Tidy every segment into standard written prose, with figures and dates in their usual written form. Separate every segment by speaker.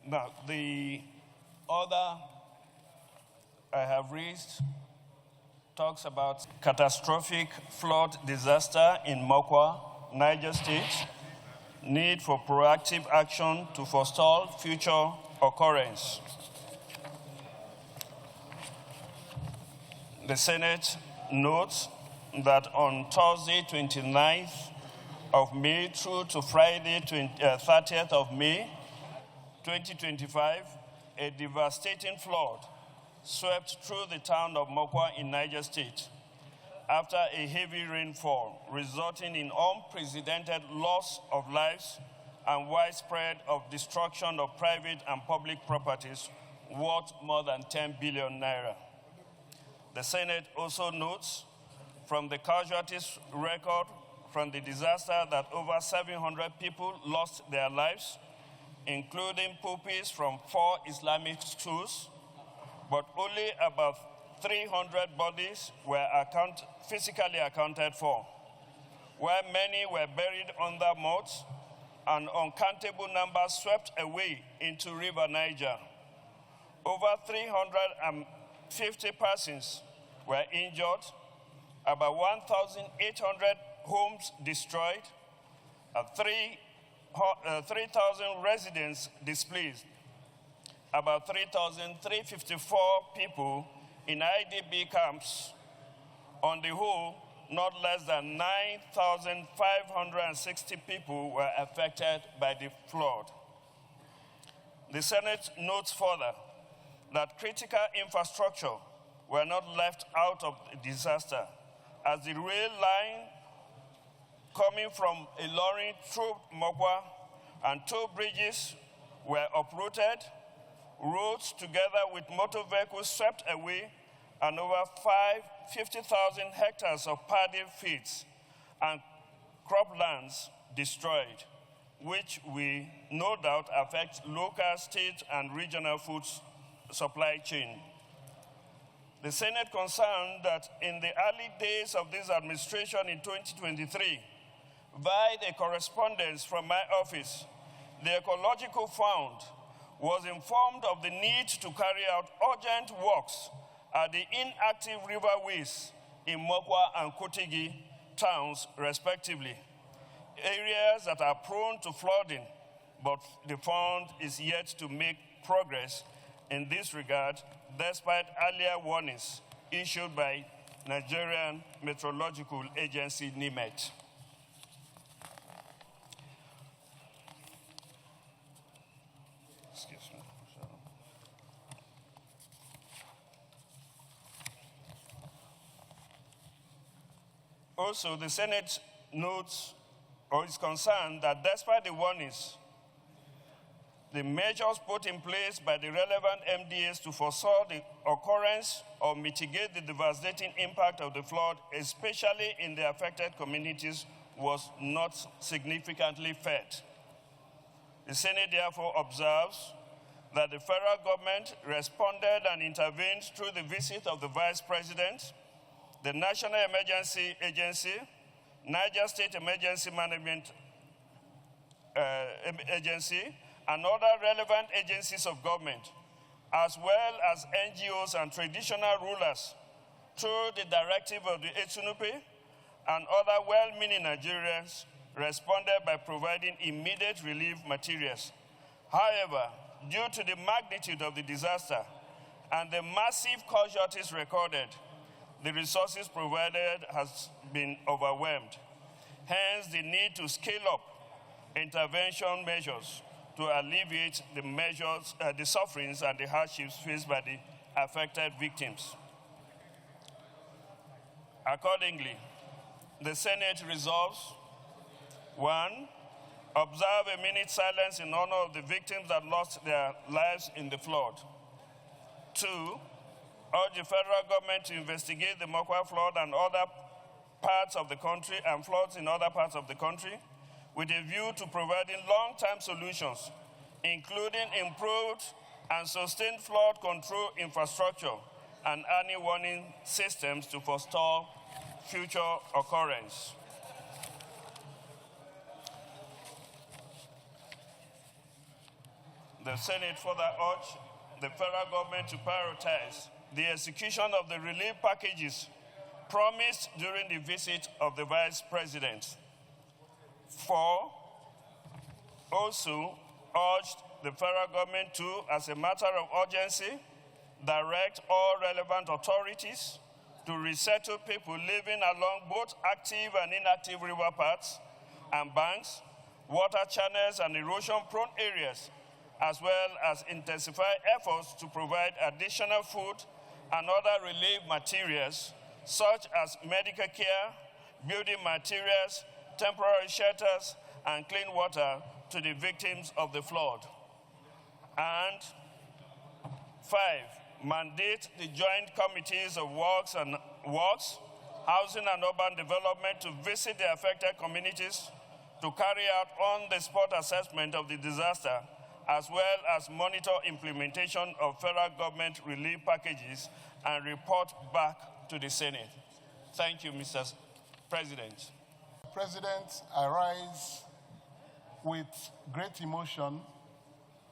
Speaker 1: Now, the order I have raised talks about catastrophic flood disaster in Mokwa, Niger State, need for proactive action to forestall future occurrence. The Senate notes that on Thursday, 29th of May through to Friday, 30th of May, 2025, a devastating flood swept through the town of Mokwa in Niger State after a heavy rainfall, resulting in unprecedented loss of lives and widespread of destruction of private and public properties worth more than 10 billion naira. The Senate also notes from the casualties record from the disaster that over 700 people lost their lives, including pupils from 4 Islamic schools, but only about 300 bodies were physically accounted for, where many were buried under mud and uncountable numbers swept away into River Niger. Over 350 persons were injured, about 1,800 homes destroyed, 3,000 residents displaced, about 3,354 people in IDP camps. On the whole, not less than 9,560 people were affected by the flood. The Senate notes further that critical infrastructure were not left out of the disaster, as the rail line coming from Ilorin through Mokwa and 2 bridges were uprooted, roads together with motor vehicles swept away, and over 50,000 hectares of paddy fields and croplands destroyed, which will no doubt affect local, state, and regional food supply chain. The Senate concerned that in the early days of this administration in 2023, via the correspondence from my office, the Ecological Fund was informed of the need to carry out urgent works at the inactive riverways in Mokwa and Kotigi towns, respectively, areas that are prone to flooding, but the fund is yet to make progress in this regard, despite earlier warnings issued by Nigerian Meteorological Agency, NIMET. Excuse me. Also, the Senate notes or is concerned that despite the warnings, the measures put in place by the relevant MDAs to foresaw the occurrence or mitigate the devastating impact of the flood, especially in the affected communities, was not significantly fed. The Senate therefore observes that the federal government responded and intervened through the visit of the Vice President, the National Emergency Agency, Niger State Emergency Management Agency, and other relevant agencies of government, as well as NGOs and traditional rulers, through the directive of the Etsunupe, and other well-meaning Nigerians responded by providing immediate relief materials. However, due to the magnitude of the disaster and the massive casualties recorded, the resources provided has been overwhelmed. Hence, the need to scale up intervention measures to alleviate the sufferings and the hardships faced by the affected victims. Accordingly, the Senate resolves: 1, observe a minute silence in honor of the victims that lost their lives in the flood. 2, urge the federal government to investigate the Mokwa flood and other parts of the country and floods in other parts of the country, with a view to providing long-term solutions, including improved and sustained flood control infrastructure and early warning systems to forestall future occurrence. The Senate further urged the federal government to prioritize the execution of the relief packages promised during the visit of the Vice President. 4, also urged the federal government to, as a matter of urgency, direct all relevant authorities to resettle people living along both active and inactive river paths and banks, water channels, and erosion-prone areas, as well as intensify efforts to provide additional food and other relief materials, such as medical care, building materials, temporary shelters, and clean water to the victims of the flood. And 5, mandate the joint committees of works, housing and urban development to visit the affected communities to carry out on-the-spot assessment of the disaster, as well as monitor implementation of federal government relief packages and report back to the Senate. Thank you, Mr. President.
Speaker 2: President, I rise with great emotion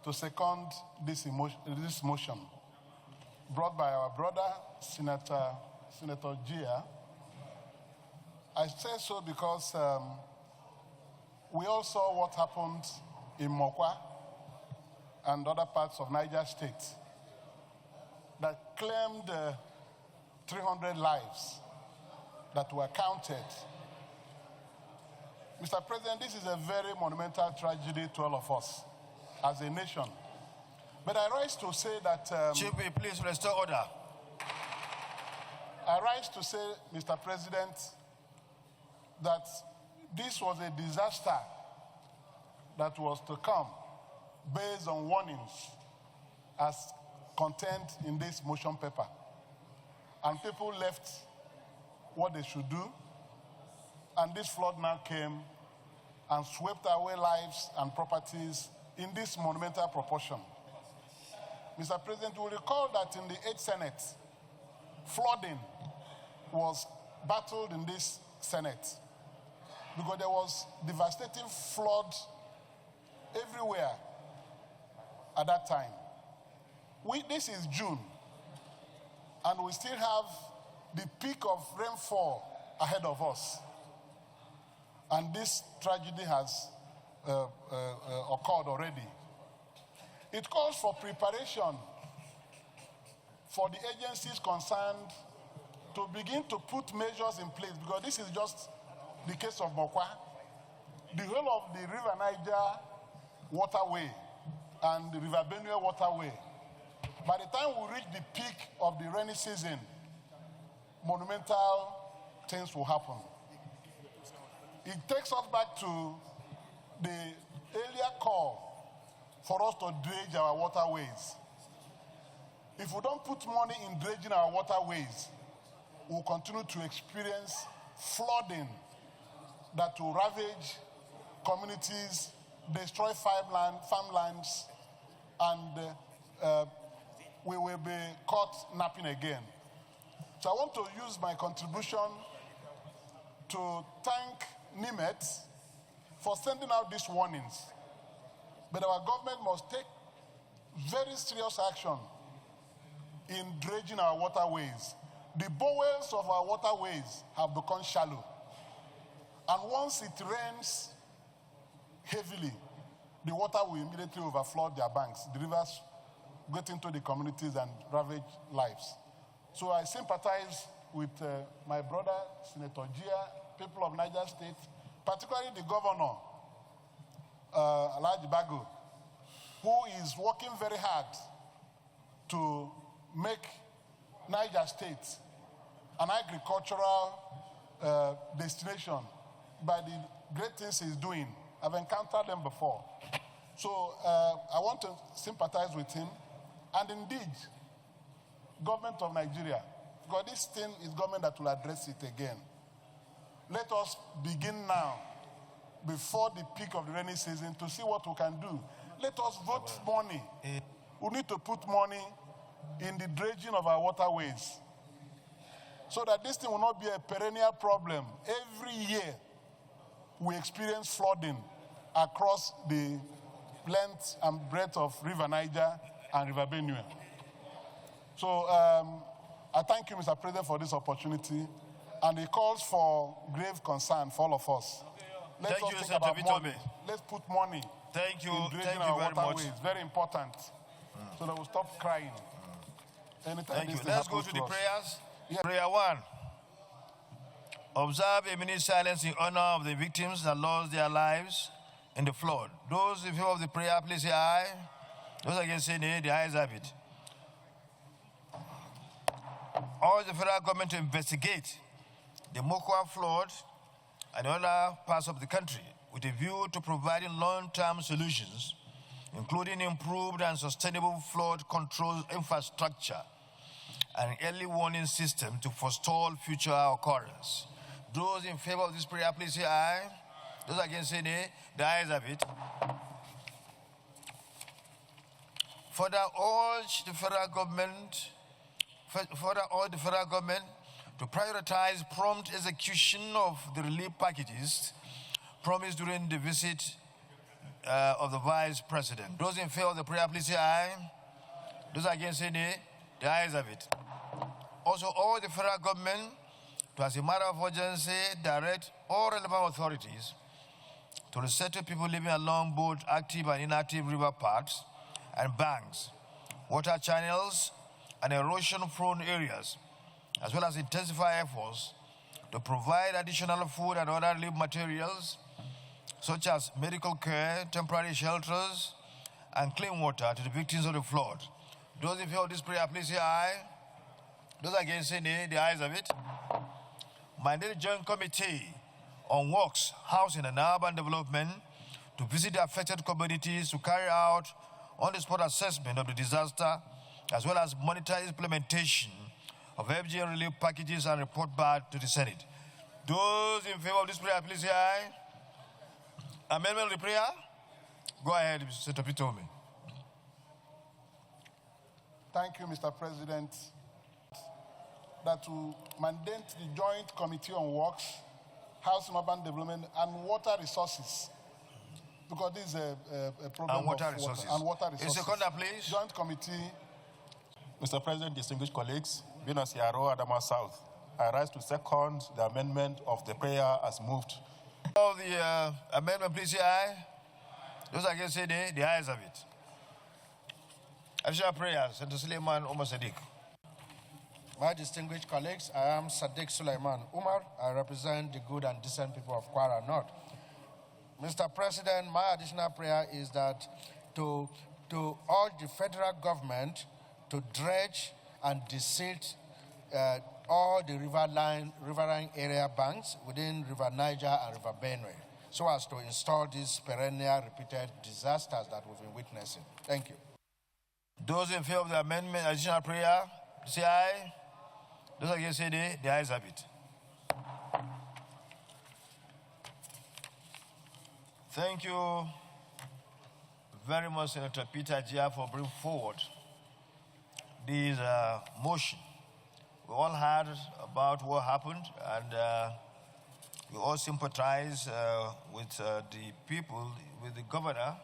Speaker 2: to second this motion brought by our brother, Senator Gia. I say so because we all saw what happened in Mokwa and other parts of Niger State that claimed 300 lives that were counted. Mr. President, this is a very monumental tragedy to all of us as a nation. But I rise to say that...
Speaker 3: Chief, please restore order.
Speaker 2: I rise to say, Mr. President, that this was a disaster that was to come based on warnings as contained in this motion paper. And people left what they should do, and this flood now came and swept away lives and properties in this monumental proportion. Mr. President, you will recall that in the 8th Senate, flooding was battled in this Senate because there was devastating flood everywhere at that time. This is June, and we still have the peak of rainfall ahead of us. And this tragedy has occurred already. It calls for preparation for the agencies concerned to begin to put measures in place, because this is just the case of Mokwa. The whole of the River Niger waterway and the River Benue waterway, by the time we reach the peak of the rainy season, monumental things will happen. It takes us back to the earlier call for us to dredge our waterways. If we don't put money in dredging our waterways, we'll continue to experience flooding that will ravage communities, destroy farmlands, and we will be caught napping again. So I want to use my contribution to thank NIMET for sending out these warnings. But our government must take very serious action in dredging our waterways. The bowels of our waterways have become shallow. And once it rains heavily, the water will immediately overflood their banks. The rivers get into the communities and ravage lives. So I sympathize with my brother, Senator Gia, people of Niger State, particularly the governor, Alhaji Bago, who is working very hard to make Niger State an agricultural destination by the great things he's doing. I've encountered them before. So I want to sympathize with him. And indeed, government of Nigeria, because this thing is government that will address it again. Let us begin now, before the peak of the rainy season, to see what we can do. Let us vote money. We need to put money in the dredging of our waterways, so that this thing will not be a perennial problem. Every year, we experience flooding across the length and breadth of River Niger and River Benue. So I thank you, Mr. President, for this opportunity, and it calls for grave concern for all of us. Let's
Speaker 3: Thank you,
Speaker 2: think
Speaker 3: Senator
Speaker 2: about money.
Speaker 3: Vitobe.
Speaker 2: Let's put money
Speaker 3: Thank you.
Speaker 2: in dredging
Speaker 3: Thank you
Speaker 2: our
Speaker 3: very
Speaker 2: waterways.
Speaker 3: much.
Speaker 2: Very important. So that we'll stop crying. Anytime
Speaker 3: Thank you.
Speaker 2: this thing
Speaker 3: Let's go
Speaker 2: happens
Speaker 3: to the
Speaker 2: us.
Speaker 3: prayers.
Speaker 2: Yeah.
Speaker 3: Prayer 1. Observe a minute's silence in honor of the victims that lost their lives in the flood. Those in favor of the prayer, please say aye. Those against say nay. The ayes have it. Urge the federal government to investigate the Mokwa flood and other parts of the country with a view to providing long-term solutions, including improved and sustainable flood control infrastructure and early warning system to forestall future occurrence. Those in favor of this prayer, please say aye. Those against say nay. The ayes have it. Further urge the federal government to prioritize prompt execution of the relief packages promised during the visit of the Vice President. Those in favor of the prayer, please say aye. Those against say nay. The ayes have it. Also, all the federal government to, as a matter of urgency, direct all relevant authorities to resettle people living along both active and inactive river paths and banks, water channels, and erosion-prone areas, as well as intensify efforts to provide additional food and other relief materials, such as medical care, temporary shelters, and clean water to the victims of the flood. Those in favor of this prayer, please say aye. Those against say nay. The ayes have it. Mandated Joint Committee on Works, Housing, and Urban Development to visit the affected communities to carry out on-the-spot assessment of the disaster, as well as monitor implementation of FGM relief packages and report back to the Senate. Those in favor of this prayer, please say aye. Amendment of the prayer? Go ahead, Mr. Pitomi.
Speaker 2: Thank you, Mr. President. That to mandate the Joint Committee on Works, Housing, Urban Development, and Water Resources, because this is a problem
Speaker 3: And water
Speaker 2: of
Speaker 3: resources.
Speaker 2: water. And water resources.
Speaker 3: A seconder, please.
Speaker 2: Joint Committee.
Speaker 4: Mr. President, distinguished colleagues, being as Yaro Adama South, I rise to second the amendment of the prayer as moved.
Speaker 3: Of the amendment, please say aye. Those against say nay. The ayes have it. Additional prayers. Senator Suleiman Umar Sadiq.
Speaker 5: My distinguished colleagues, I am Sadiq Suleiman Umar. I represent the good and decent people of Kwara North. Mr. President, my additional prayer is that to urge the federal government to dredge and desit all the riverine area banks within River Niger and River Benue, so as to install these perennial repeated disasters that we've been witnessing. Thank you.
Speaker 3: Those in favor of the amendment, additional prayer, say aye. Those against say nay. The ayes have it. Thank you very much, Senator Peter Jia, for bringing forward this motion. We all heard about what happened, and we all sympathize with the people, with the governor,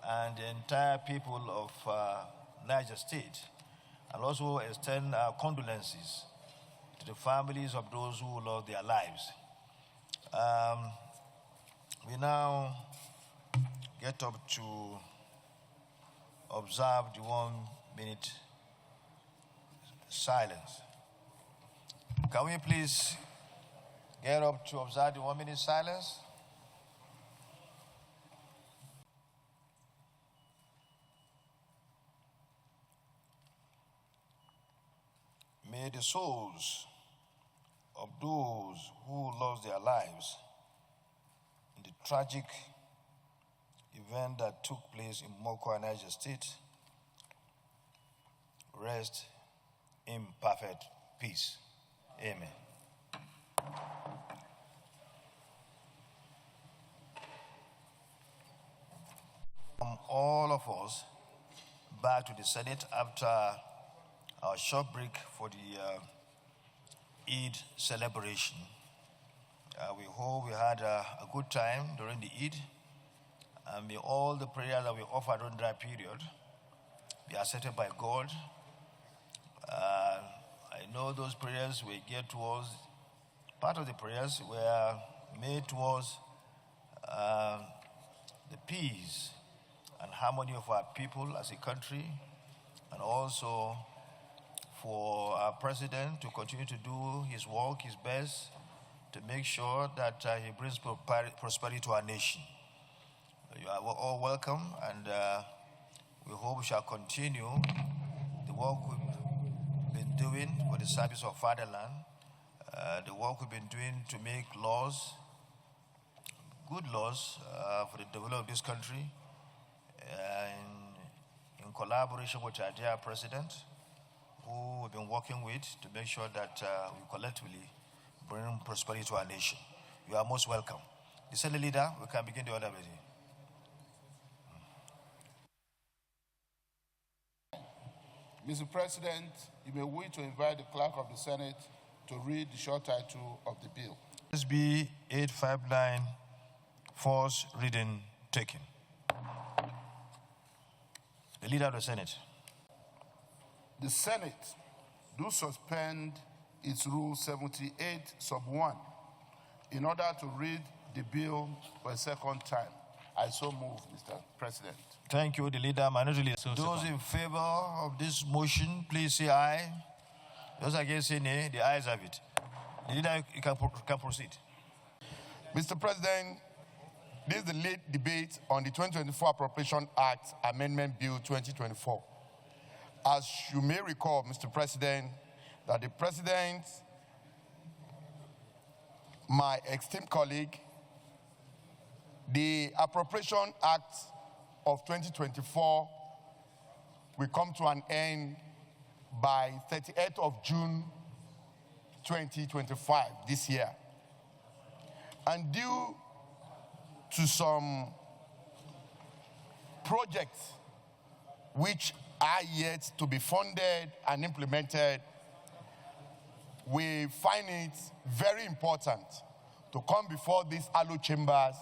Speaker 3: and the entire people of Niger State, and also extend our condolences to the families of those who lost their lives. We now get up to observe the 1 minute silence. Can we please get up to observe the 1 minute silence? May the souls of those who lost their lives in the tragic event that took place in Mokwa, Niger State, rest in perfect peace. Amen. All of us back to the Senate after our short break for the Eid celebration. We hope we had a good time during the Eid, and may all the prayers that we offer during that period be accepted by God. I know those prayers we get towards, part of the prayers were made towards the peace and harmony of our people as a country, and also for our president to continue to do his work, his best, to make sure that he brings prosperity to our nation. You are all welcome, and we hope we shall continue the work we've been doing for the service of fatherland, the work we've been doing to make laws, good laws for the development of this country, in collaboration with our dear president, who we've been working with to make sure that we collectively bring prosperity to our nation. You are most welcome. The Senate leader, we can begin the order meeting.
Speaker 2: Mr. President, you may wish to invite the clerk of the Senate to read the short title of the bill.
Speaker 3: SB 859, first reading taken. The leader of the Senate.
Speaker 2: The Senate do suspend its Rule 78, sub 1, in order to read the bill for a second time. I so move, Mr. President.
Speaker 3: Thank you, the leader. Minority leader. Those in favor of this motion, please say aye. Those against say nay. The ayes have it. The leader, you can proceed.
Speaker 2: Mr. President, this is the late debate on the 2024 Appropriation Act Amendment Bill 2024. As you may recall, Mr. President, that the President, my esteemed colleague, the Appropriation Act of 2024 will come to an end by 38th of June 2025, this year. And due to some projects which are yet to be funded and implemented, we find it very important to come before these ALO chambers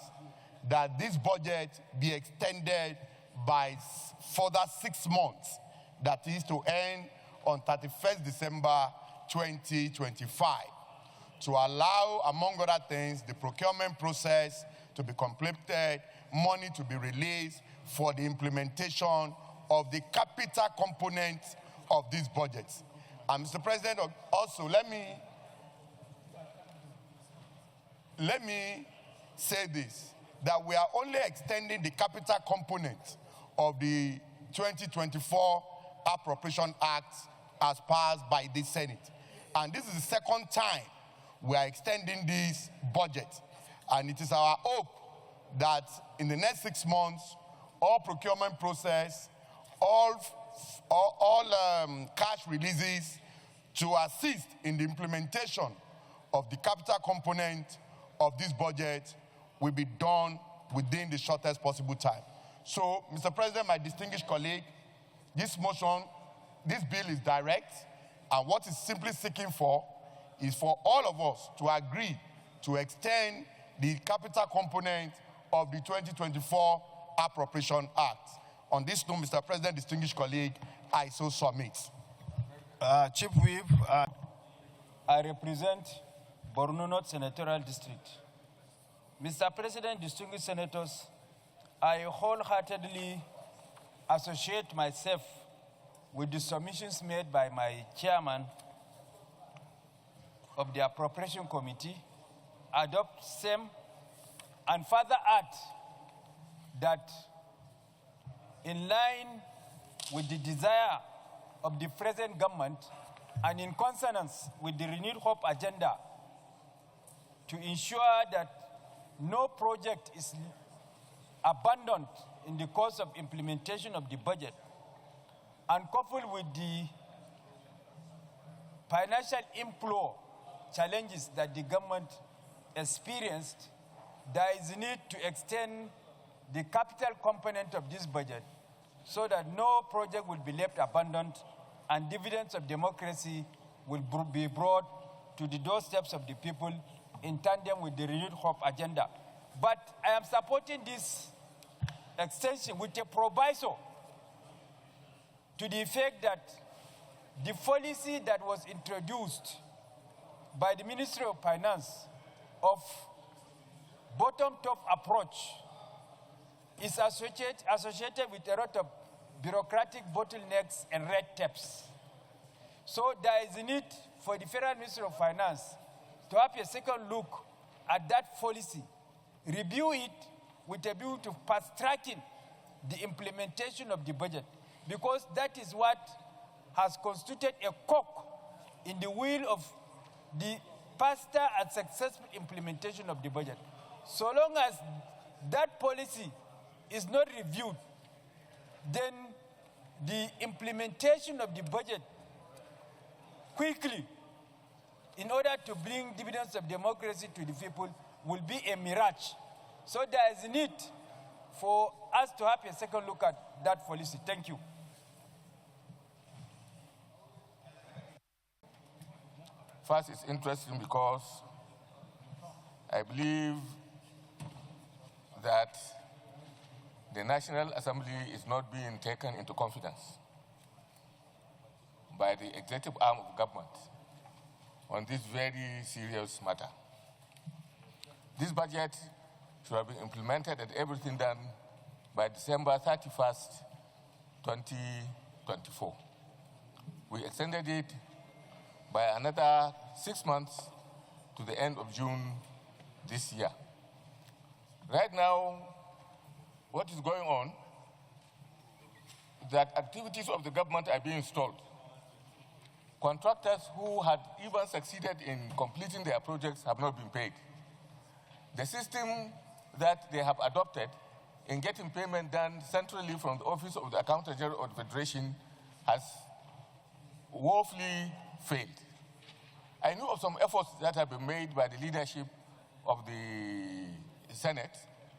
Speaker 2: that this budget be extended by further 6 months, that is to end on 31st December 2025, to allow, among other things, the procurement process to be completed, money to be released for the implementation of the capital component of these budgets. And Mr. President, also let me say this, that we are only extending the capital component of the 2024 Appropriation Act as passed by the Senate. And this is the second time we are extending this budget. And it is our hope that in the next 6 months, all procurement process, all cash releases to assist in the implementation of the capital component of this budget will be done within the shortest possible time. So, Mr. President, my distinguished colleague, this motion, this bill is direct, and what it's simply seeking for is for all of us to agree to extend the capital component of the 2024 Appropriation Act. On this note, Mr. President, distinguished colleague, I so submit.
Speaker 3: Chief Whip.
Speaker 6: I represent Borno North Senatorial District. Mr. President, distinguished senators, I wholeheartedly associate myself with the submissions made by my chairman of the Appropriation Committee, adopt same, and further add that in line with the desire of the present government and in consonance with the Renewed Hope agenda to ensure that no project is abandoned in the course of implementation of the budget, and coupled with the financial inflow challenges that the government experienced, there is need to extend the capital component of this budget so that no project will be left abandoned and dividends of democracy will be brought to the doorsteps of the people in tandem with the Renewed Hope agenda. But I am supporting this extension with a proviso to the effect that the policy that was introduced by the Ministry of Finance of bottom-top approach is associated with a lot of bureaucratic bottlenecks and red tapes. So there is a need for the Federal Ministry of Finance to have a second look at that policy, review it with a view to fast-tracking the implementation of the budget, because that is what has constituted a cog in the wheel of the faster and successful implementation of the budget. So long as that policy is not reviewed, then the implementation of the budget quickly, in order to bring dividends of democracy to the people, will be a mirage. So there is a need for us to have a second look at that policy. Thank you.
Speaker 7: First, it's interesting because I believe that the National Assembly is not being taken into confidence by the executive arm of government on this very serious matter. This budget should have been implemented and everything done by December 31st, 2024. We extended it by another 6 months to the end of June this year. Right now, what is going on is that activities of the government are being stalled. Contractors who had even succeeded in completing their projects have not been paid. The system that they have adopted in getting payment done centrally from the Office of the Accountant General of the Federation has woefully failed. I knew of some efforts that have been made by the leadership of the Senate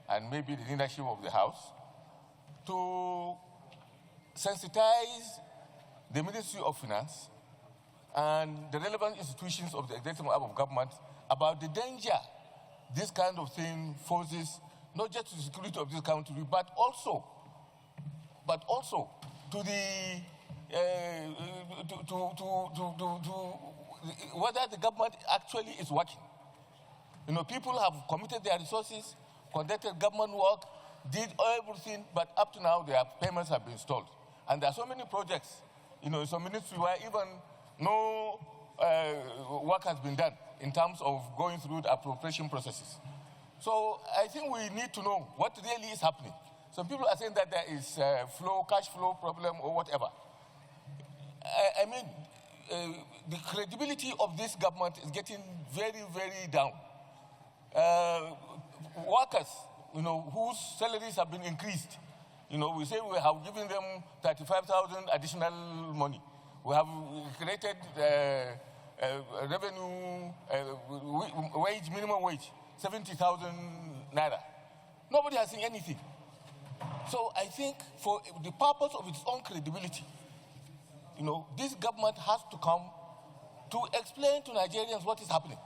Speaker 7: and maybe the leadership of the House to sensitize the Ministry of Finance and the relevant institutions of the executive arm of government about the danger this kind of thing poses, not just to the security of this country, but also to the whether the government actually is working. You know, people have committed their resources, conducted government work, did everything, but up to now their payments have been stalled. And there are so many projects, you know, in some ministry where even no work has been done in terms of going through the appropriation processes. So I think we need to know what really is happening. Some people are saying that there is cash flow problem or whatever. I mean, the credibility of this government is getting very, very down. Workers, you know, whose salaries have been increased, you know, we say we have given them 35,000 additional money. We have created revenue, wage, minimum wage, 70,000 naira. Nobody has seen anything. So I think for the purpose of its own credibility, you know, this government has to come to explain to Nigerians what is happening.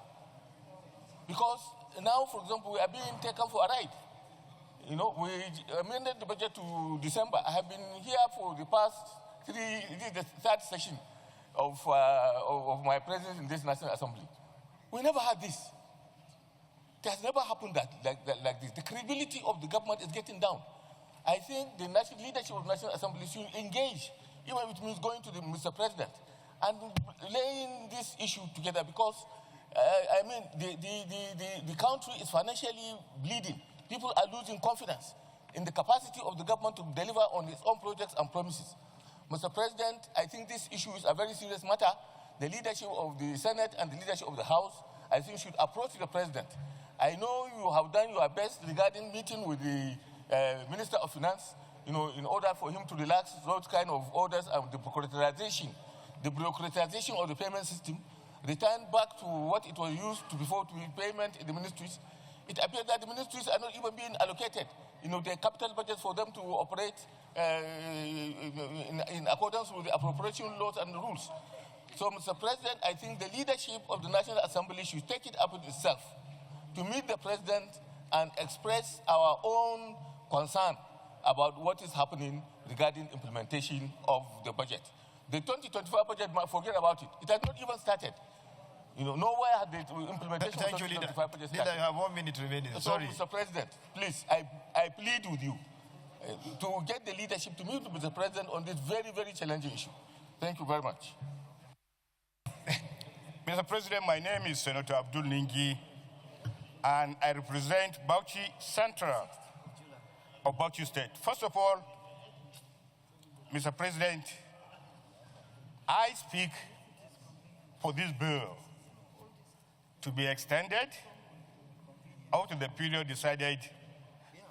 Speaker 7: Because now, for example, we are being taken for a ride. You know, we amended the budget to December. I have been here for the past this is the third session of my presence in this National Assembly. We never had this. It has never happened like this. The credibility of the government is getting down. I think the national leadership of the National Assembly should engage, even if it means going to the Mr. President and laying this issue together, because I mean, the country is financially bleeding. People are losing confidence in the capacity of the government to deliver on its own projects and promises. Mr. President, I think this issue is a very serious matter. The leadership of the Senate and the leadership of the House, I think, should approach the President. I know you have done your best regarding meeting with the Minister of Finance, you know, in order for him to relax those kind of orders and the bureaucratization of the payment system, return back to what it was used to before to payment in the ministries. It appears that the ministries are not even being allocated, you know, their capital budgets for them to operate in accordance with the appropriation laws and the rules. So, Mr. President, I think the leadership of the National Assembly should take it upon itself to meet the President and express our own concern about what is happening regarding implementation of the budget. The 2025 budget, forget about it. It has not even started. You know, nowhere had the implementation of the 2025 budget started.
Speaker 3: Leader, you have 1 minute remaining.
Speaker 7: So,
Speaker 3: Sorry.
Speaker 7: Mr. President, please, I plead with you to get the leadership to meet with the President on this very, very challenging issue. Thank you very much.
Speaker 8: Mr. President, my name is Senator Abdul Ningi, and I represent Bauchi Central of Bauchi State. First of all, Mr. President, I speak for this bill to be extended out of the period decided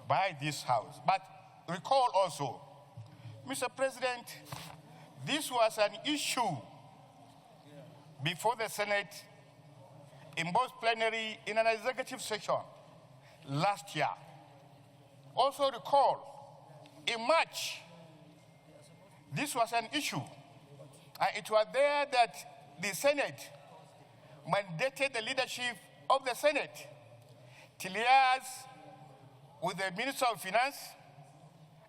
Speaker 8: by this House. But recall also, Mr. President, this was an issue before the Senate in both plenary in an executive session last year. Also recall, in March, this was an issue. And it was there that the Senate mandated the leadership of the Senate to liaise with the Minister of Finance,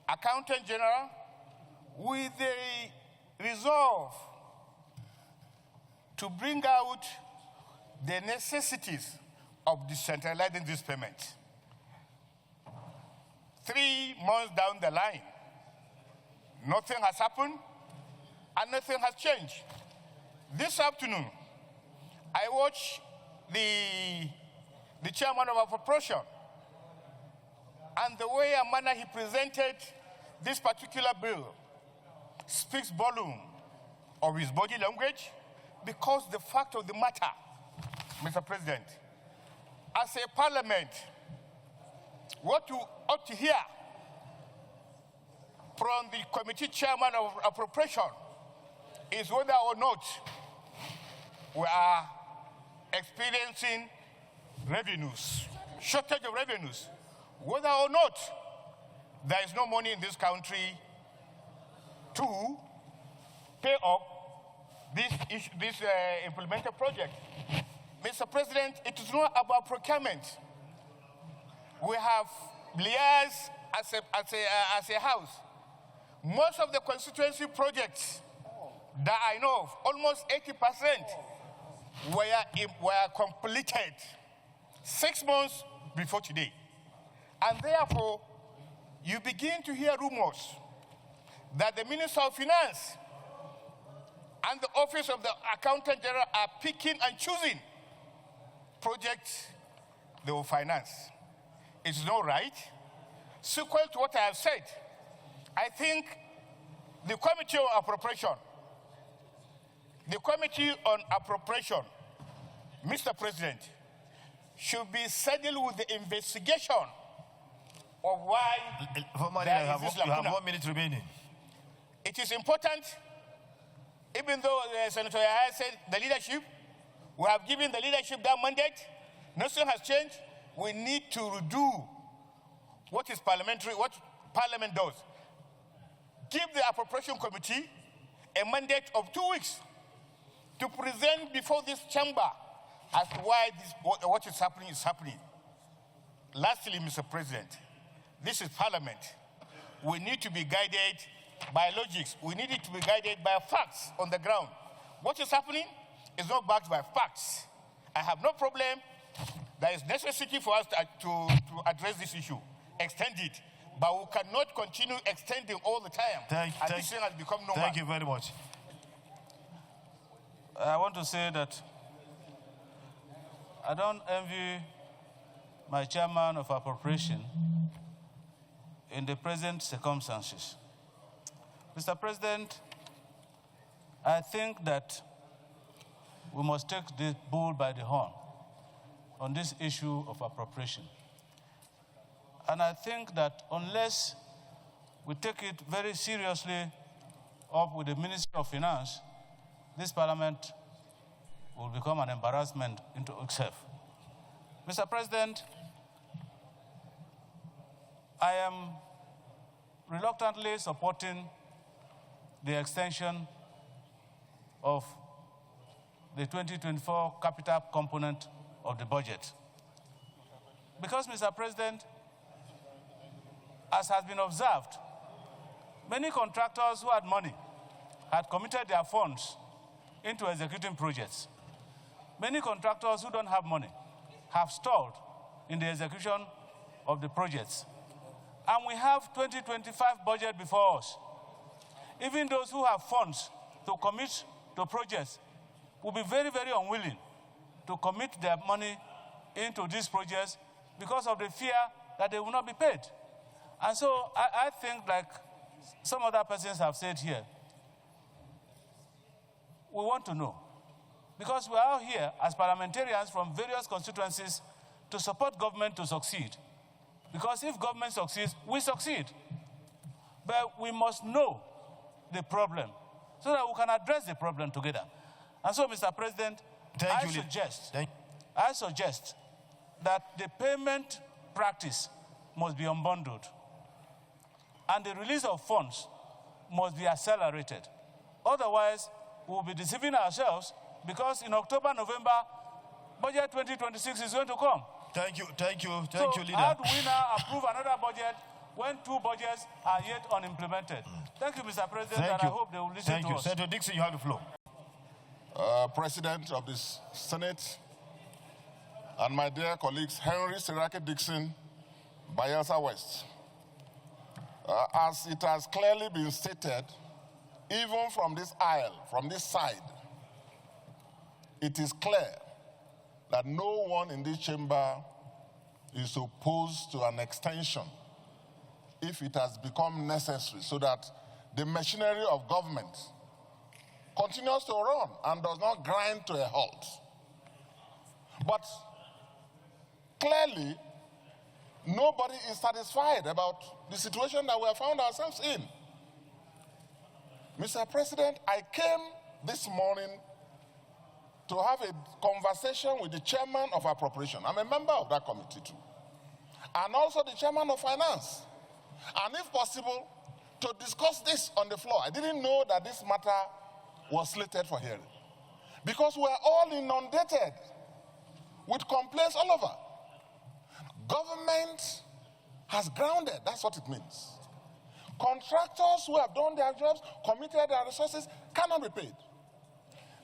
Speaker 8: Accountant General, with the resolve to bring out the necessities of decentralizing this payment. 3 months down the line, nothing has happened and nothing has changed. This afternoon, I watched the chairman of appropriation, and the way and manner he presented this particular bill speaks volume of his body language, because the fact of the matter, Mr. President, as a parliament, what you ought to hear from the committee chairman of appropriation is whether or not we are experiencing revenues, shortage of revenues, whether or not there is no money in this country to pay off this implemented project. Mr. President, it is not about procurement. We have liaised as a house. Most of the constituency projects that I know of, almost 80%, were completed 6 months before today. And therefore, you begin to hear rumors that the Minister of Finance and the Office of the Accountant General are picking and choosing projects they will finance. It's not right. Sequel to what I have said, I think the Committee on Appropriation, Mr. President, should be saddled with the investigation of why there is this lacuna.
Speaker 3: You have 1 minute remaining.
Speaker 8: It is important, even though Senator Yahya said the leadership, we have given the leadership that mandate, nothing has changed. We need to redo what is parliamentary, what Parliament does. Give the Appropriation Committee a mandate of 2 weeks to present before this chamber as to why what is happening. Lastly, Mr. President, this is Parliament. We need to be guided by logics. We need it to be guided by facts on the ground. What is happening is not backed by facts. I have no problem. There is necessity for us to address this issue, extend it. But we cannot continue extending all the time. This thing has become normal.
Speaker 3: Thank you very much.
Speaker 9: I want to say that I don't envy my chairman of appropriation in the present circumstances. Mr. President, I think that we must take the bull by the horn on this issue of appropriation. And I think that unless we take it very seriously up with the Ministry of Finance, this Parliament will become an embarrassment into itself. Mr. President, I am reluctantly supporting the extension of the 2024 capital component of the budget. Because, Mr. President, as has been observed, many contractors who had money had committed their funds into executing projects. Many contractors who don't have money have stalled in the execution of the projects. And we have 2025 budget before us. Even those who have funds to commit to projects will be very, very unwilling to commit their money into these projects because of the fear that they will not be paid. And so I think, like some other persons have said here, we want to know. Because we are here as parliamentarians from various constituencies to support government to succeed. Because if government succeeds, we succeed. But we must know the problem so that we can address the problem together. And so, Mr. President, I suggest that the payment practice must be unbundled and the release of funds must be accelerated. Otherwise, we will be deceiving ourselves because in October, November, budget 2026 is going to come.
Speaker 3: Thank you, leader.
Speaker 9: How do we now approve another budget when 2 budgets are yet unimplemented? Thank you, Mr. President, and I hope they will listen to us.
Speaker 3: Senator Dixon, you have the floor.
Speaker 2: President of the Senate, and my dear colleagues, Henry Siraki Dixon, Bayelsa West. As it has clearly been stated, even from this aisle, from this side, it is clear that no one in this chamber is opposed to an extension if it has become necessary so that the machinery of government continues to run and does not grind to a halt. But clearly, nobody is satisfied about the situation that we have found ourselves in. Mr. President, I came this morning to have a conversation with the chairman of appropriation. I'm a member of that committee too. And also the chairman of finance. And if possible, to discuss this on the floor. I didn't know that this matter was slated for hearing. Because we're all inundated with complaints all over. Government has grounded, that's what it means. Contractors who have done their jobs, committed their resources, cannot be paid.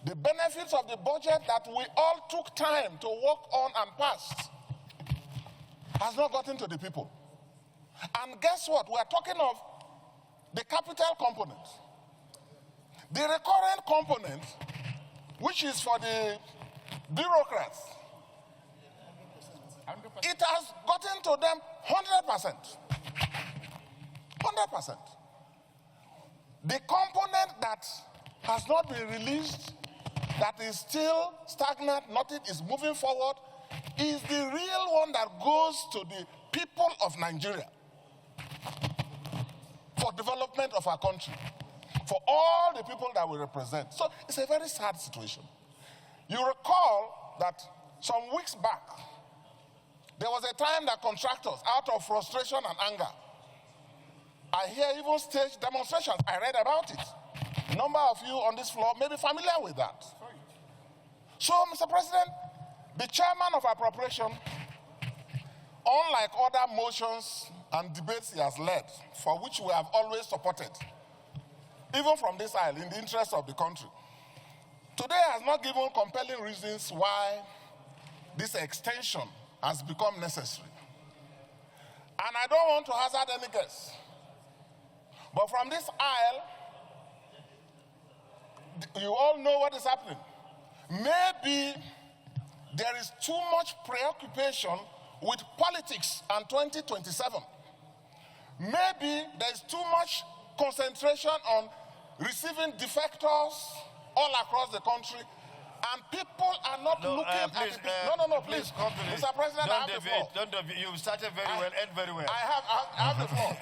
Speaker 2: The benefits of the budget that we all took time to work on and passed has not gotten to the people. And guess what? We are talking of the capital component. The recurrent component, which is for the bureaucrats, it has gotten to them 100%. 100%. The component that has not been released, that is still stagnant, nothing is moving forward, is the real one that goes to the people of Nigeria for development of our country, for all the people that we represent. So it's a very sad situation. You recall that some weeks back, there was a time that contractors, out of frustration and anger, I hear even stage demonstrations. I read about it. A number of you on this floor may be familiar with that. So, Mr. President, the chairman of appropriation, unlike other motions and debates he has led, for which we have always supported, even from this aisle, in the interest of the country, today has not given compelling reasons why this extension has become necessary. And I don't want to hazard any guess. But from this aisle, you all know what is happening. Maybe there is too much preoccupation with politics and 2027. Maybe there is too much concentration on receiving defectors all across the country, and people are not looking at the... please. Mr. President, I have the floor.
Speaker 3: You started very well, end very well.
Speaker 2: I have the floor.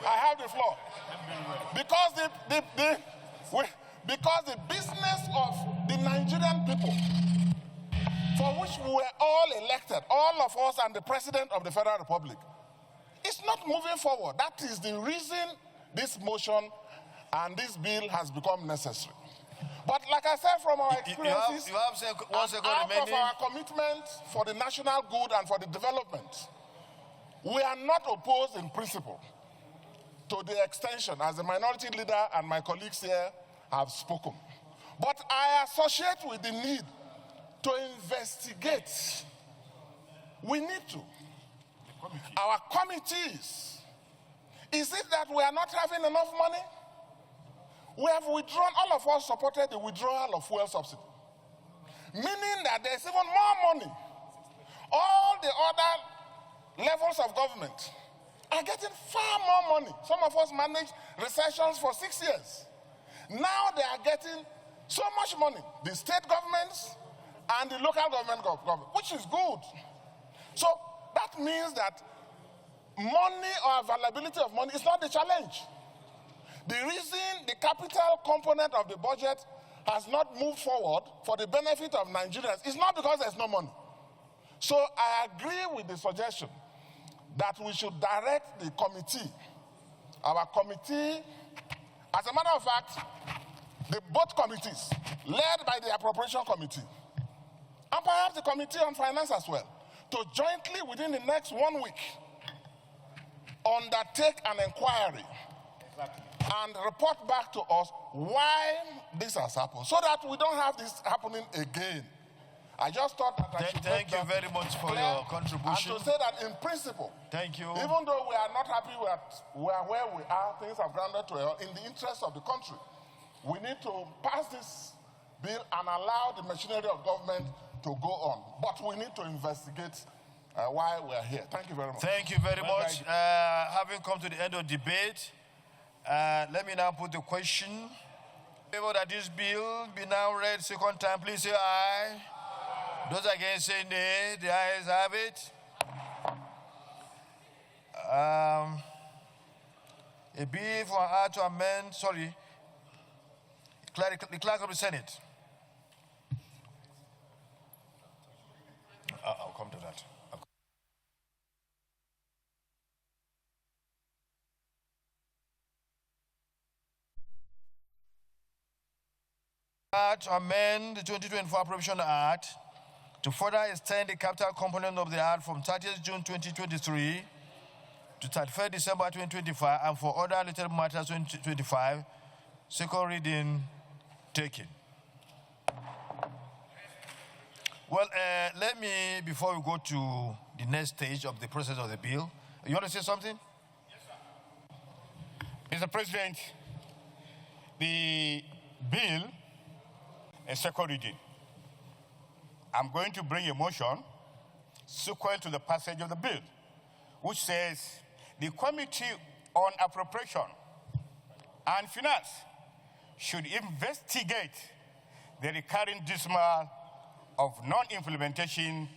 Speaker 2: I have the floor. Because the business of the Nigerian people, for which we were all elected, all of us and the President of the Federal Republic, is not moving forward. That is the reason this motion and this bill has become necessary. But like I said, from our experiences, out of our commitment for the national good and for the development, We are not opposed in principle to the extension, as the minority leader and my colleagues here have spoken. But I associate with the need to investigate. We need to. Our committees. Is it that we are not having enough money? We have withdrawn, all of us supported the withdrawal of fuel subsidy, meaning that there's even more money. All the other levels of government are getting far more money. Some of us managed recessions for 6 years. Now they are getting so much money, the state governments and the local government, which is good. So that means that money or availability of money is not the challenge. The reason the capital component of the budget has not moved forward for the benefit of Nigerians is not because there's no money. So I agree with the suggestion that we should direct the committee, our committee, as a matter of fact, both committees, led by the Appropriation Committee, and perhaps the Committee on Finance as well, to jointly, within the next 1 week, undertake an inquiry and report back to us why this has happened, so that we don't have this happening again. I just thought that I should
Speaker 3: thank you very much for your contribution.
Speaker 2: And to say that in principle,
Speaker 3: thank you.
Speaker 2: Even though we are not happy with where we are, things have grounded to in the interest of the country. We need to pass this bill and allow the machinery of government to go on. But we need to investigate why we are here. Thank you very much.
Speaker 3: Thank you very much. Having come to the end of debate, let me now put the question. Favor that this bill be now read second time, please say aye. Those against say nay. The ayes have it. A bill for her to amend, the clerk of the Senate. I'll come to that. To amend the 2024 Appropriation Act to further extend the capital component of the Act from 30th June 2023 to 31st December 2025 and for other related matters 2025, second reading taken. Well, let me, before we go to the next stage of the process of the bill, you want to say something?
Speaker 8: Yes, sir. Mr. President, the bill is second reading. I'm going to bring a motion subsequent to the passage of the bill, which says the Committee on Appropriation and Finance should investigate the recurring dismal of non-implementation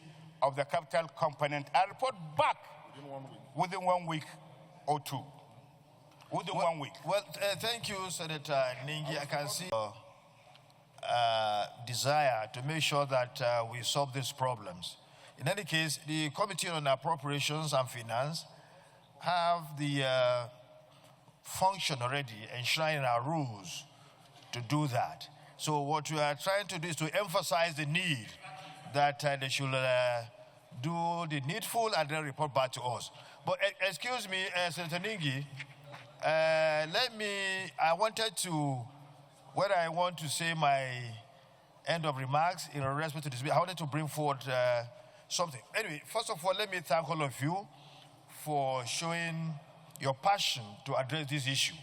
Speaker 8: of the capital component and report back within 1 week or two. Within 1 week.
Speaker 3: Well, thank you, Senator Ningi. I can see desire to make sure that we solve these problems. In any case, the Committee on Appropriations and Finance have the function already enshrined in our rules to do that. So what we are trying to do is to emphasize the need that they should do the needful and then report back to us. But excuse me, Senator Ningi, I wanted to, when I want to say my end of remarks in respect to this, I wanted to bring forward something. Anyway, first of all, let me thank all of you for showing your passion to address this issue.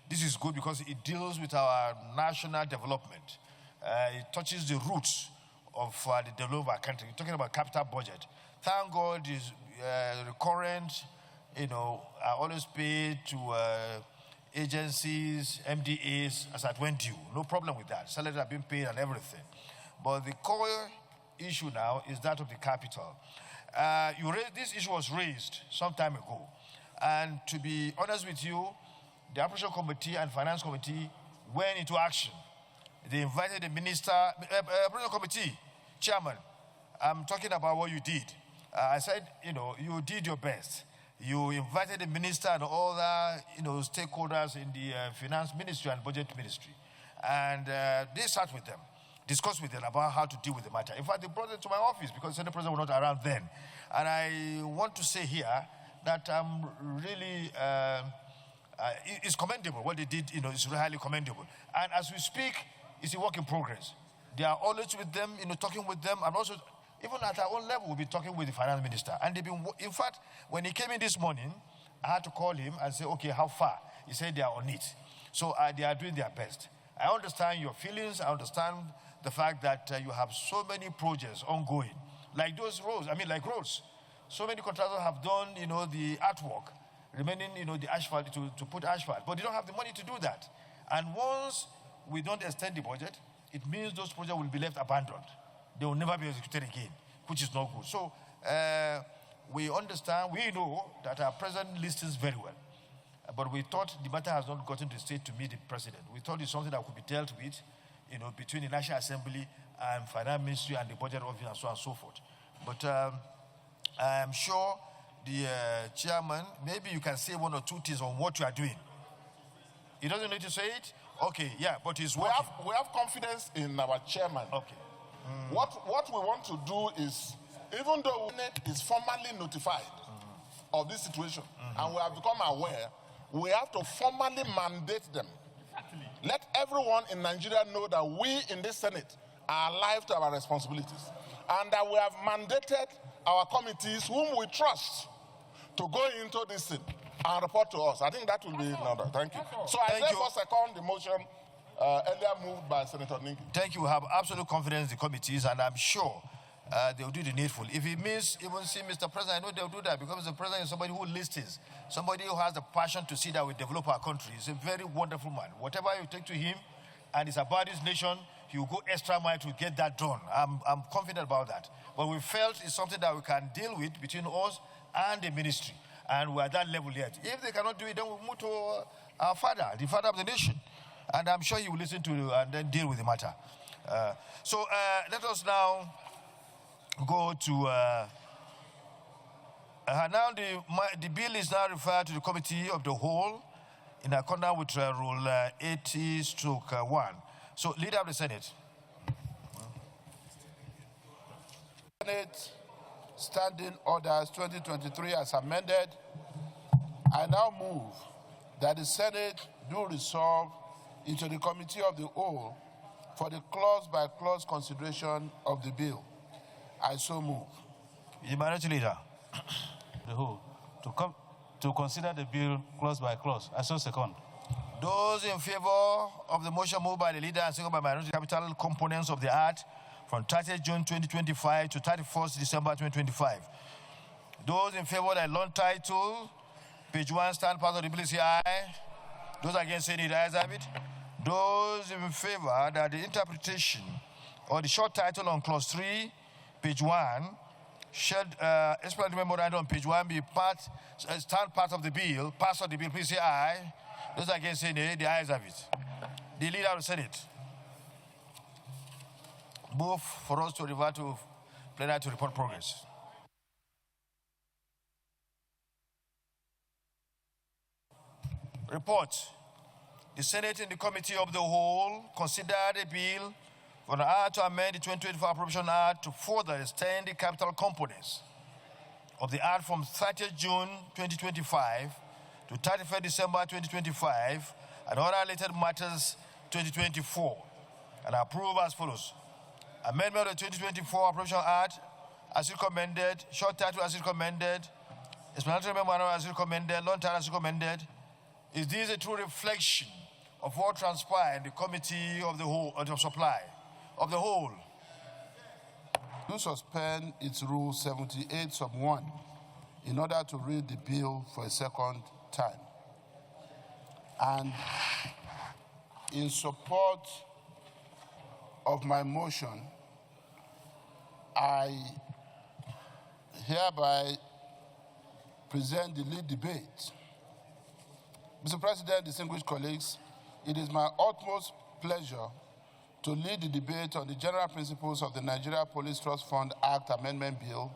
Speaker 3: This is good because it deals with our national development. It touches the roots of the development of our country. We're talking about capital budget. Thank God is recurrent, I always pay to agencies, MDAs as at when due. No problem with that. Salaries have been paid and everything. But the core issue now is that of the capital. This issue was raised some time ago. And to be honest with you, the Appropriation Committee and Finance Committee went into action. They invited the Minister, Appropriation Committee Chairman. I'm talking about what you did. I said, you did your best. You invited the Minister and all the, stakeholders in the Finance Ministry and Budget Ministry. And they sat with them, discussed with them about how to deal with the matter. In fact, they brought it to my office because the Senate President was not around then. And I want to say here that really is commendable. What they did, is highly commendable. And as we speak, it's a work in progress. They are always with them, talking with them, and also, even at our own level, we'll be talking with the finance minister. And they've been, in fact, when he came in this morning, I had to call him and say, okay, how far? He said they are on it. So they are doing their best. I understand your feelings. I understand the fact that you have so many projects ongoing, like those roads. Like roads. So many contractors have done, the artwork, remaining, the asphalt to put asphalt, but they don't have the money to do that. And once we don't extend the budget, it means those projects will be left abandoned. They will never be executed again, which is not good. So we understand, we know that our president listens very well. But we thought the matter has not gotten to the state to meet the president. We thought it's something that could be dealt with, between the National Assembly and Finance Ministry and the Budget Office and so on and so forth. But I'm sure the chairman, maybe you can say one or two things on what you are doing. He doesn't need to say it? Okay, yeah, but he's working.
Speaker 2: We have confidence in our chairman.
Speaker 3: Okay.
Speaker 2: What we want to do is, even though Senate is formally notified of this situation, and we have become aware, we have to formally mandate them. Let everyone in Nigeria know that we in this Senate are alive to our responsibilities, and that we have mandated our committees, whom we trust, to go into this thing and report to us. I think that will be in order. Thank you. So I therefore second the motion earlier moved by Senator Ninki.
Speaker 3: Thank you. We have absolute confidence in the committees, and I'm sure they will do the needful. If it means even see Mr. President, I know they'll do that, because Mr. President is somebody who listens, somebody who has the passion to see that we develop our country. He's a very wonderful man. Whatever you take to him, and it's about his nation, he will go extra mile to get that done. I'm confident about that. But we felt it's something that we can deal with between us and the ministry. And we're at that level yet. If they cannot do it, then we'll move to our father, the father of the nation. And I'm sure he will listen to you and then deal with the matter. So let us now go to... now the bill is now referred to the Committee of the Whole in accordance with Rule 80/1. So, Leader of the Senate.
Speaker 2: Senate Standing Orders 2023 as amended, I now move that the Senate do resolve into the Committee of the Whole for the clause-by-clause consideration of the bill. I so move.
Speaker 3: The Minority Leader.
Speaker 9: The Whole. To consider the bill clause by clause. I so second.
Speaker 3: Those in favor of the motion moved by the Leader and seconded by Minority Capital components of the Act from 30th June 2025 to 31st December 2025. Those in favor of the long title, page 1, stand part of the bill, say aye. Those against, say nay. The ayes have it. Those in favor that the interpretation or the short title on clause 3, page 1, explanatory memorandum on page 1 be stand part of the bill, pass of the bill, please say aye. Those against, say nay. The ayes have it. The Leader of the Senate. Move for us to revert to plenary to report progress. Report. The Senate in the Committee of the Whole considered a bill for the Act to amend the 2024 Appropriation Act to further extend the capital components of the Act from 30th June 2025 to 31st December 2025 and other related matters 2024, and approve as follows. Amendment of the 2024 Appropriation Act as recommended, short title as recommended, explanatory memorandum as recommended, long title as recommended. Is this a true reflection of what transpired in the Committee of the Whole, of the Whole?
Speaker 2: To suspend its Rule 78(1) in order to read the bill for a second time. And in support of my motion, I hereby present the lead debate. Mr. President, distinguished colleagues, it is my utmost pleasure to lead the debate on the general principles of the Nigeria Police Trust Fund Act Amendment Bill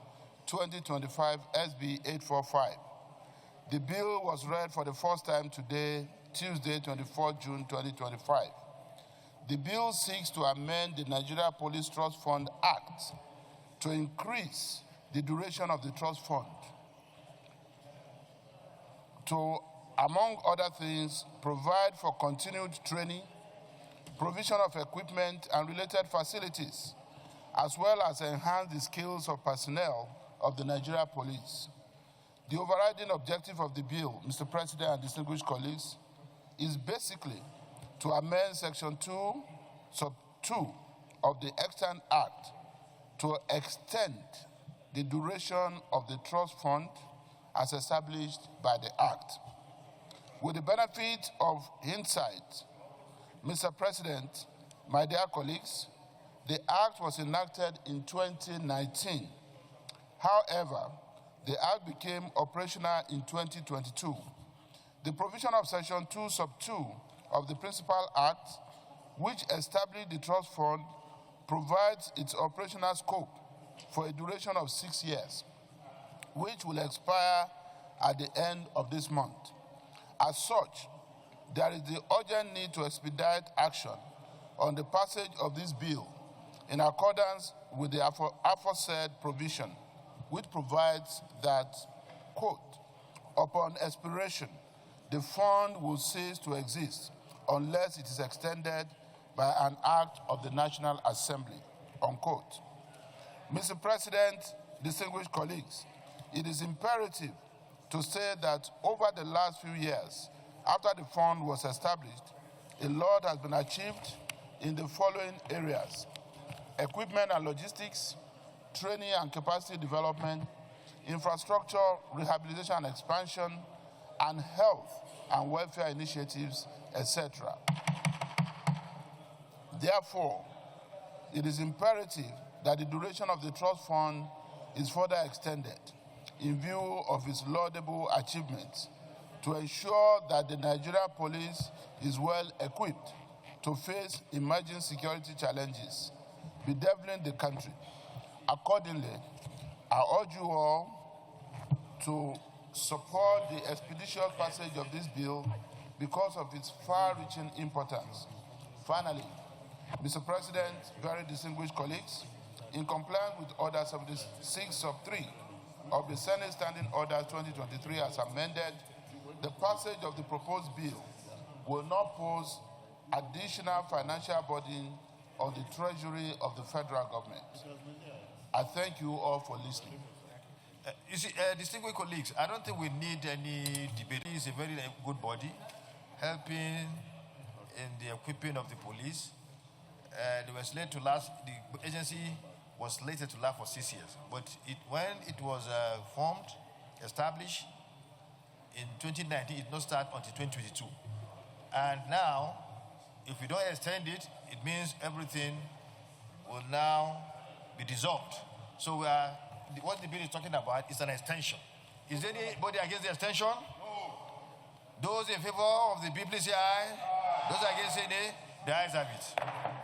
Speaker 2: 2025 SB 845. The bill was read for the first time today, Tuesday, 24 June 2025. The bill seeks to amend the Nigeria Police Trust Fund Act to increase the duration of the trust fund. to, among other things, provide for continued training, provision of equipment and related facilities, as well as enhance the skills of personnel of the Nigeria Police. The overriding objective of the bill, Mr. President and distinguished colleagues, is basically to amend Section 2, Sub 2 of the Extant Act to extend the duration of the trust fund as established by the Act. With the benefit of hindsight, Mr. President, my dear colleagues, the Act was enacted in 2019. However, the Act became operational in 2022. The provision of Section 2, Sub 2 of the Principal Act, which established the trust fund, provides its operational scope for a duration of 6 years, which will expire at the end of this month. As such, there is the urgent need to expedite action on the passage of this bill in accordance with the aforesaid provision, which provides that, quote, upon expiration, the fund will cease to exist unless it is extended by an act of the National Assembly, unquote. Mr. President, distinguished colleagues, it is imperative to say that over the last few years, after the fund was established, a lot has been achieved in the following areas: equipment and logistics, training and capacity development, infrastructure, rehabilitation and expansion, and health and welfare initiatives, etc. Therefore, it is imperative that the duration of the trust fund is further extended in view of its laudable achievements to ensure that the Nigeria Police is well equipped to face emerging security challenges bedeviling the country. Accordingly, I urge you all to support the expeditious passage of this bill because of its far-reaching importance. Finally, Mr. President, very distinguished colleagues, in compliance with Order 76 sub 3 of the Senate Standing Order 2023 as amended, the passage of the proposed bill will not pose additional financial burden on the treasury of the federal government. I thank you all for listening.
Speaker 3: You see, distinguished colleagues, I don't think we need any debate. He is a very good body, helping in the equipping of the police. They were slated to last, the agency was slated to last for 6 years. But when it was formed, established in 2019, it did not start until 2022. And now, if we don't extend it, it means everything will now be dissolved. So what the bill is talking about is an extension. Is there anybody against the extension? No. Those in favor of the bill, please say aye. Those against say nay. The ayes have it.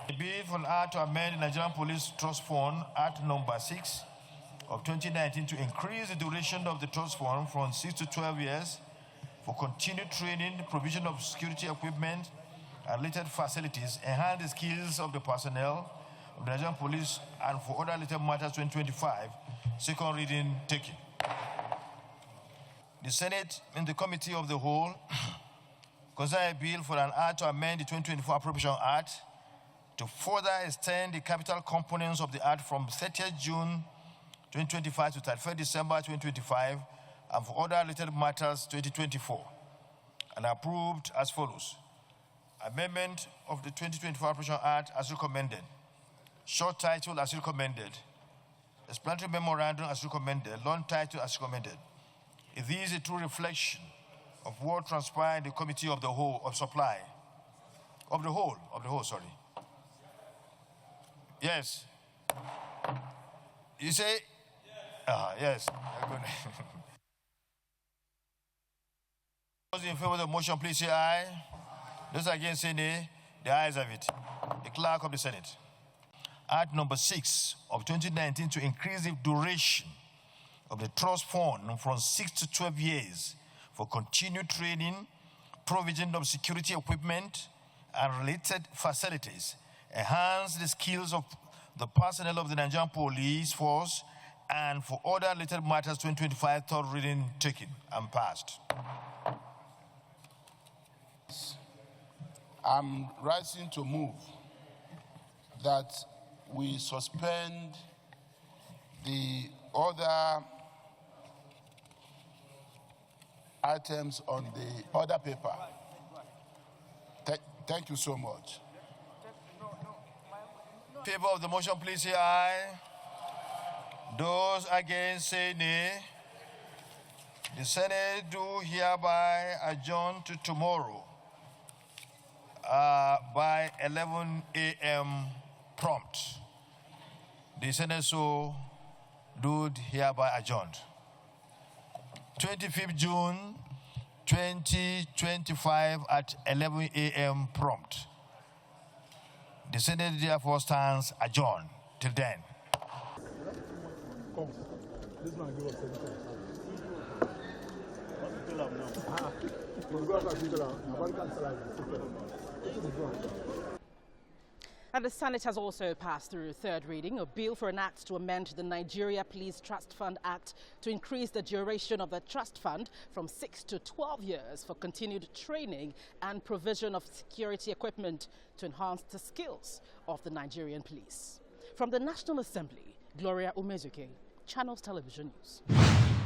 Speaker 3: The bill for an act to amend the Nigerian Police Trust Fund, Act number 6 of 2019, to increase the duration of the trust fund from 6 to 12 years for continued training, provision of security equipment and related facilities, enhance the skills of the personnel of the Nigerian Police, and for other related matters 2025, second reading taken. The Senate, in the Committee of the Whole, consider a bill for an act to amend the 2024 Appropriation Act to further extend the capital components of the Act from 30th June 2025 to 31st December 2025, and for other related matters 2024, and approved as follows. Amendment of the 2024 Appropriation Act as recommended. Short title as recommended. Explanatory memorandum as recommended. Long title as recommended. It is a true reflection of what transpired in the Committee of the Whole of Supply. Of the whole, sorry. Yes. You say? Yes. Those in favor of the motion, please say aye. Those against say nay. The ayes have it. The Clerk of the Senate. Act number 6 of 2019 to increase the duration of the trust fund from 6 to 12 years for continued training, provision of security equipment and related facilities, enhance the skills of the personnel of the Nigerian Police Force, and for other related matters 2025 third reading taken and passed.
Speaker 2: I'm rising to move that we suspend the other items on the other paper. Thank you so much.
Speaker 3: In favor of the motion, please say aye. Those against, say nay. The Senate do hereby adjourn to tomorrow by 11 a.m. prompt. The Senate so do hereby adjourned. 25th June 2025 at 11 a.m. prompt. The Senate therefore stands adjourned till then.
Speaker 10: And the Senate has also passed through third reading a bill for an act to amend the Nigeria Police Trust Fund Act to increase the duration of the trust fund from 6 to 12 years for continued training and provision of security equipment to enhance the skills of the Nigerian police. From the National Assembly, Gloria Umezuke, Channels Television News.